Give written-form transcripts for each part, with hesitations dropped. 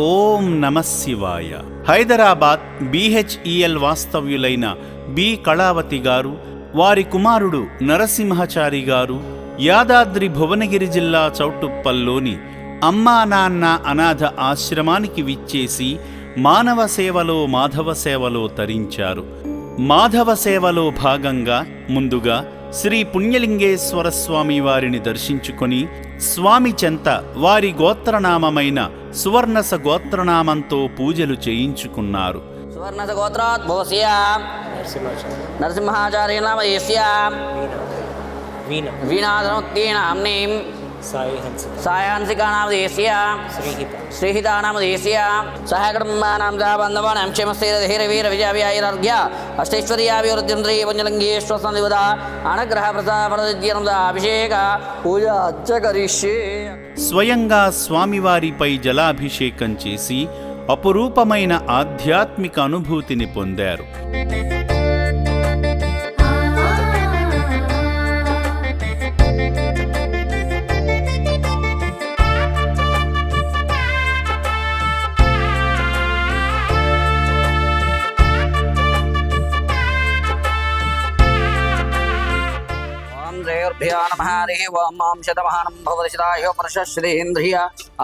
ఓం నమః శివాయ. Hyderabad BHEL వాస్తవ్యులైన B Kalavathi గారు, వారి కుమారుడు నరసింహచారి గారు యాదాద్రి భువనగిరి జిల్లా చౌటుప్పల్లోని అమ్మా నాన్న అనాథ ఆశ్రమానికి విచ్చేసి మానవ సేవలో మాధవ సేవలో తరించారు. మాధవ సేవలో భాగంగా ముందుగా శ్రీ పుణ్యలింగేశ్వర స్వామి వారిని దర్శించుకొని స్వామి చెంత వారి గోత్రనామమైన సువర్ణస గోత్రనామంతో పూజలు చేయించుకున్నారు. సువర్ణస గోత్రోద్భవస్య నరసింహాచార్య నామధేయస్య వీణాధనోత్తీనామ్నీం సాయాంసికా నామధేయస్య శ్రీహితా నామధేయస్య సహాయకుటుంబానాం బంధవానాం క్షేమస్థైర్యధైర్యవీర విజయాభియాయిరార్ఘ్య అష్టైశ్వర్యాభివృద్ధింద్రియ పుణ్యలింగేశ్వర సందివద అనుగ్రహ ప్రసాద అభిషేక పూజ అర్చకరిష్యే. స్వయంగా స్వామివారిపై జలాభిషేకం చేసి అపురూపమైన ఆధ్యాత్మిక అనుభూతిని పొందారు. ఓం శతమానం భవతి శతాయో పరశ్రేంద్రియ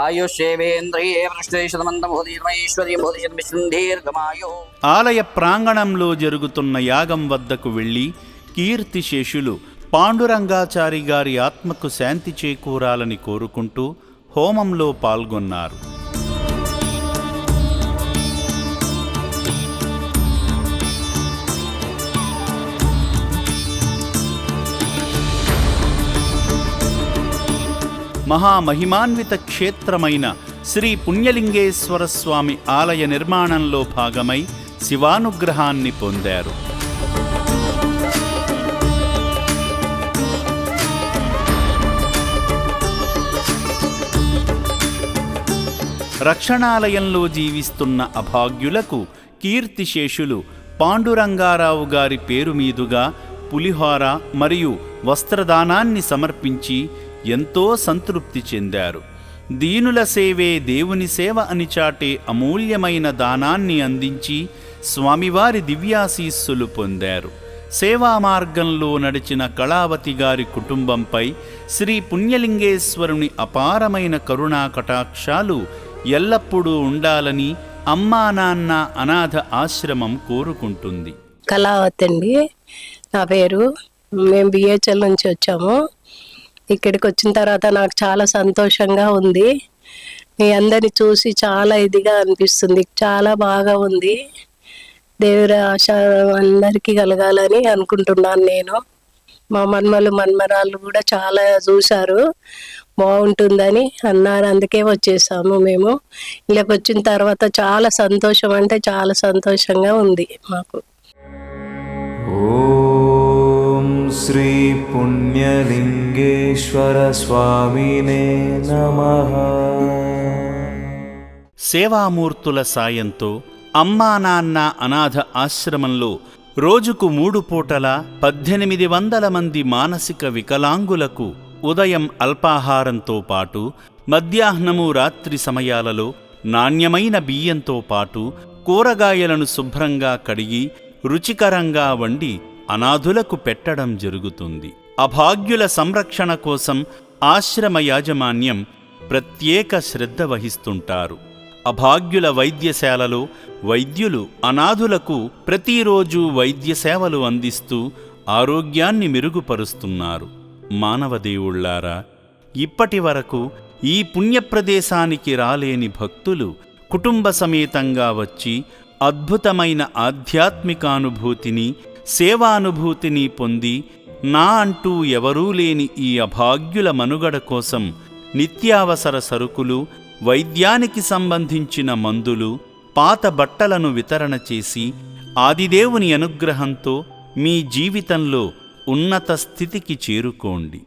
ఆయుష్యేవేంద్రియే పృష్ఠే శతమంతం భూతిర్మేశ్వర్యం భూతిర్గమాయో. ఆలయ ప్రాంగణంలో జరుగుతున్న యాగం వద్దకు వెళ్లి కీర్తిశేషులు పాండురంగాచారి గారి ఆత్మకు శాంతి చేకూరాలని కోరుకుంటూ హోమంలో పాల్గొన్నారు. మహామహిమాన్విత క్షేత్రమైన శ్రీ పుణ్యలింగేశ్వర స్వామి ఆలయ నిర్మాణంలో భాగమై శివానుగ్రహాన్ని పొందారు. రక్షణాలయంలో జీవిస్తున్న అభాగ్యులకు కీర్తిశేషులు పాండురంగారావు గారి పేరు మీదుగా పులిహోర మరియు వస్త్రదానాన్ని సమర్పించి ఎంతో సంతృప్తి చెందారు. దీనుల సేవే దేవుని సేవ అని చాటే అమూల్యమైన దానాన్ని అందించి స్వామివారి దివ్యాశీస్సులు పొందారు. సేవా మార్గంలో నడిచిన కళావతి గారి కుటుంబంపై శ్రీ పుణ్యలింగేశ్వరుని అపారమైన కరుణా కటాక్షాలు ఎల్లప్పుడూ ఉండాలని అమ్మా నాన్న అనాథ ఆశ్రమం కోరుకుంటుంది. కళావతి అండి నా పేరు. మేము BHL నుంచి వచ్చాము. ఇక్కడికి వచ్చిన తర్వాత నాకు చాలా సంతోషంగా ఉంది. మీ అందరిని చూసి చాలా ఇదిగా అనిపిస్తుంది. చాలా బాగా ఉంది. దేవుడి ఆశ అందరికీ కలగాలని అనుకుంటున్నాను నేను. మా మన్మరాళ్ళు కూడా చాలా చూశారు, బాగుంటుందని అన్నారు. అందుకే వచ్చేసాము మేము. ఇలాగ వచ్చిన తర్వాత చాలా సంతోషం, అంటే చాలా సంతోషంగా ఉంది మాకు. శ్రీ పుణ్యలింగేశ్వర స్వామినే నమః. సేవామూర్తుల సాయంతో అమ్మా నాన్న అనాథ ఆశ్రమంలో రోజుకు 3 పూటల 1800 మంది మానసిక వికలాంగులకు ఉదయం అల్పాహారంతో పాటు మధ్యాహ్నము రాత్రి సమయాలలో నాణ్యమైన బియ్యంతో పాటు కూరగాయలను శుభ్రంగా కడిగి రుచికరంగా వండి అనాథులకు పెట్టడం జరుగుతుంది. అభాగ్యుల సంరక్షణ కోసం ఆశ్రమ యాజమాన్యం ప్రత్యేక శ్రద్ధ వహిస్తుంటారు. అభాగ్యుల వైద్యశాలలో వైద్యులు అనాథులకు ప్రతిరోజు వైద్య సేవలు అందిస్తూ ఆరోగ్యాన్ని మెరుగుపరుస్తున్నారు. మానవదేవుళ్లారా, ఇప్పటి వరకు ఈ పుణ్యప్రదేశానికి రాలేని భక్తులు కుటుంబ సమేతంగా వచ్చి అద్భుతమైన ఆధ్యాత్మికానుభూతిని సేవానుభూతిని పొంది నా అంటూ ఎవరూ లేని ఈ అభాగ్యుల మనుగడ కోసం నిత్యావసర సరుకులు, వైద్యానికి సంబంధించిన మందులు, పాత బట్టలను వితరణ చేసి ఆదిదేవుని అనుగ్రహంతో మీ జీవితంలో ఉన్నత స్థితికి చేరుకోండి.